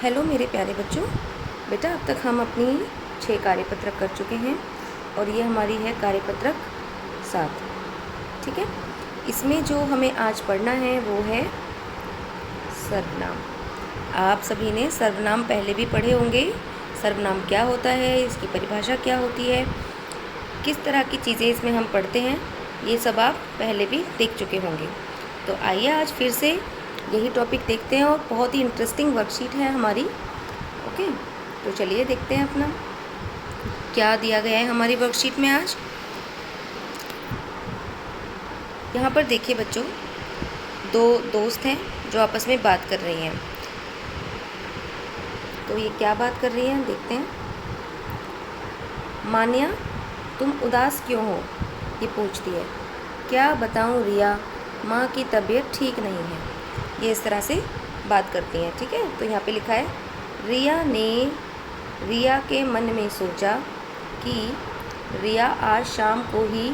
Hello मेरे प्यारे बच्चों। बेटा अब तक हम अपनी 6 कार्यपत्रक कर चुके हैं और ये हमारी है कार्यपत्रक 7। ठीक है, इसमें जो हमें आज पढ़ना है वो है सर्वनाम। आप सभी ने सर्वनाम पहले भी पढ़े होंगे। सर्वनाम क्या होता है, इसकी परिभाषा क्या होती है, किस तरह की चीज़ें इसमें हम पढ़ते हैं, ये सब आप पहले भी देख चुके होंगे। तो आइए आज फिर से यही टॉपिक देखते हैं और बहुत ही इंटरेस्टिंग वर्कशीट है हमारी। ओके, तो चलिए देखते हैं अपना क्या दिया गया है हमारी वर्कशीट में आज। यहाँ पर देखिए बच्चों, 2 दोस्त हैं जो आपस में बात कर रही हैं। तो ये क्या बात कर रही हैं देखते हैं। मान्या, तुम उदास क्यों हो, ये पूछती है। क्या बताऊँ रिया, माँ की तबीयत ठीक नहीं है। ये इस तरह से बात करती हैं। ठीक है, तो यहाँ पे लिखा है रिया के मन में सोचा कि रिया आज शाम को ही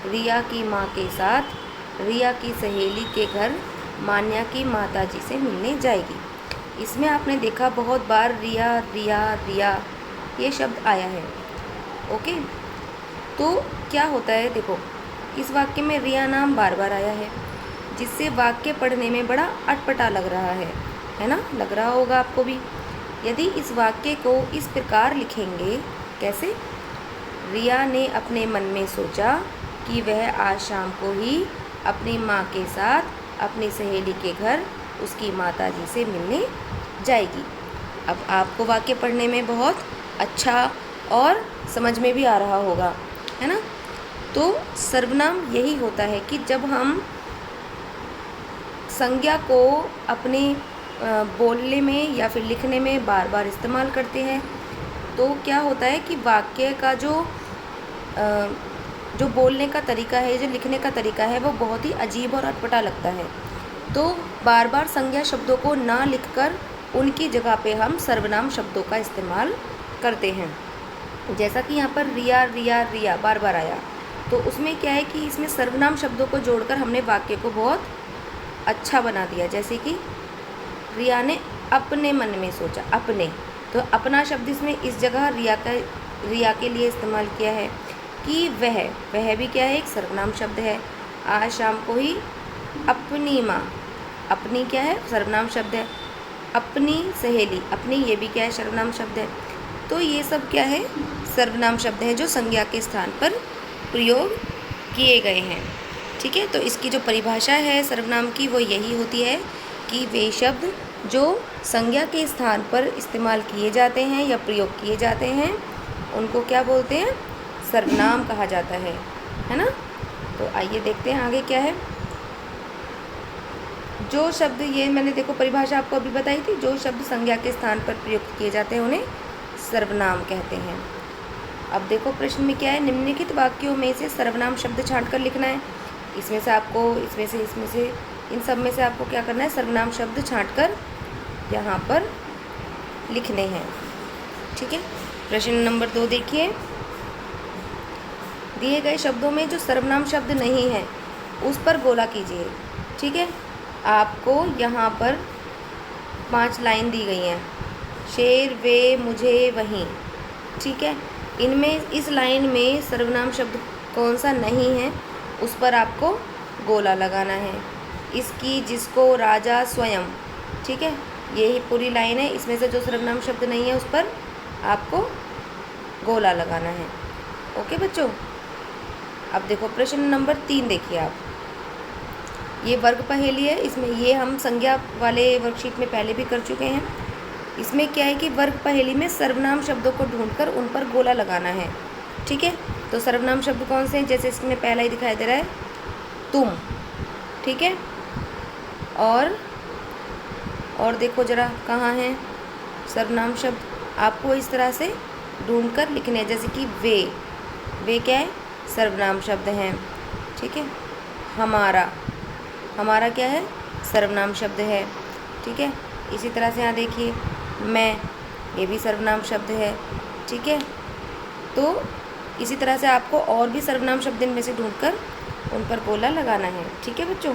रिया की माँ के साथ रिया की सहेली के घर मान्या की माताजी से मिलने जाएगी। इसमें आपने देखा बहुत बार रिया रिया रिया ये शब्द आया है। ओके, तो क्या होता है देखो, इस वाक्य में रिया नाम बार बार आया है, जिससे वाक्य पढ़ने में बड़ा अटपटा लग रहा है ना, लग रहा होगा आपको भी। यदि इस वाक्य को इस प्रकार लिखेंगे, कैसे? रिया ने अपने मन में सोचा कि वह आज शाम को ही अपनी माँ के साथ अपनी सहेली के घर उसकी माताजी से मिलने जाएगी। अब आपको वाक्य पढ़ने में बहुत अच्छा और समझ में भी आ रहा होगा, है ना। तो सर्वनाम यही होता है कि जब हम संज्ञा को अपने बोलने में या फिर लिखने में बार बार इस्तेमाल करते हैं, तो क्या होता है कि वाक्य का जो बोलने का तरीका है, जो लिखने का तरीका है, वो बहुत ही अजीब और अटपटा लगता है। तो बार बार संज्ञा शब्दों को ना लिखकर उनकी जगह पे हम सर्वनाम शब्दों का इस्तेमाल करते हैं। जैसा कि यहाँ पर रिया रिया रिया बार बार आया, तो उसमें क्या है कि इसमें सर्वनाम शब्दों को जोड़कर हमने वाक्य को बहुत अच्छा बना दिया। जैसे कि रिया ने अपने मन में सोचा, अपने, तो अपना शब्द इसमें इस जगह रिया के लिए इस्तेमाल किया है। कि वह भी क्या है, एक सर्वनाम शब्द है। आज शाम को ही अपनी माँ, अपनी क्या है, सर्वनाम शब्द है। अपनी सहेली, अपनी, ये भी क्या है, सर्वनाम शब्द है। तो ये सब क्या है, सर्वनाम शब्द हैं जो संज्ञा के स्थान पर प्रयोग किए गए हैं। ठीक है, तो इसकी जो परिभाषा है सर्वनाम की वो यही होती है कि वे शब्द जो संज्ञा के स्थान पर इस्तेमाल किए जाते हैं या प्रयोग किए जाते हैं, उनको क्या बोलते हैं, सर्वनाम कहा जाता है ना। तो आइए देखते हैं आगे क्या है। जो शब्द, ये मैंने देखो परिभाषा आपको अभी बताई थी, जो शब्द संज्ञा के स्थान पर प्रयुक्त किए जाते हैं उन्हें सर्वनाम कहते हैं। अब देखो प्रश्न में क्या है, निम्नलिखित वाक्यों में से सर्वनाम शब्द छांटकर लिखना है। इसमें से इन सब में से आपको क्या करना है, सर्वनाम शब्द छांटकर यहाँ पर लिखने हैं। ठीक है, प्रश्न नंबर 2 देखिए। दिए गए शब्दों में जो सर्वनाम शब्द नहीं है उस पर गोला कीजिए। ठीक है, आपको यहाँ पर 5 लाइन दी गई हैं, शेर, वे, मुझे, वहीं। ठीक है, इनमें इस लाइन में सर्वनाम शब्द कौन सा नहीं है उस पर आपको गोला लगाना है। इसकी, जिसको, राजा, स्वयं। ठीक है, यही पूरी लाइन है। इसमें से जो सर्वनाम शब्द नहीं है उस पर आपको गोला लगाना है। ओके बच्चों, अब देखो प्रश्न नंबर 3 देखिए आप। ये वर्ग पहेली है, इसमें ये हम संज्ञा वाले वर्कशीट में पहले भी कर चुके हैं। इसमें क्या है कि वर्ग पहेली में सर्वनाम शब्दों को ढूंढकर उन पर गोला लगाना है। ठीक है, तो सर्वनाम शब्द कौन से हैं, जैसे इसमें पहला ही दिखाई दे रहा है, तुम। ठीक है, और देखो जरा कहाँ है सर्वनाम शब्द, आपको इस तरह से ढूंढकर लिखने हैं। जैसे कि वे क्या है, सर्वनाम शब्द हैं। ठीक है, हमारा क्या है, सर्वनाम शब्द है। ठीक है, इसी तरह से यहाँ देखिए, मैं, ये भी सर्वनाम शब्द है। ठीक है, तो इसी तरह से आपको और भी सर्वनाम शब्द इनमें से ढूंढकर उन पर गोला लगाना है। ठीक है बच्चों।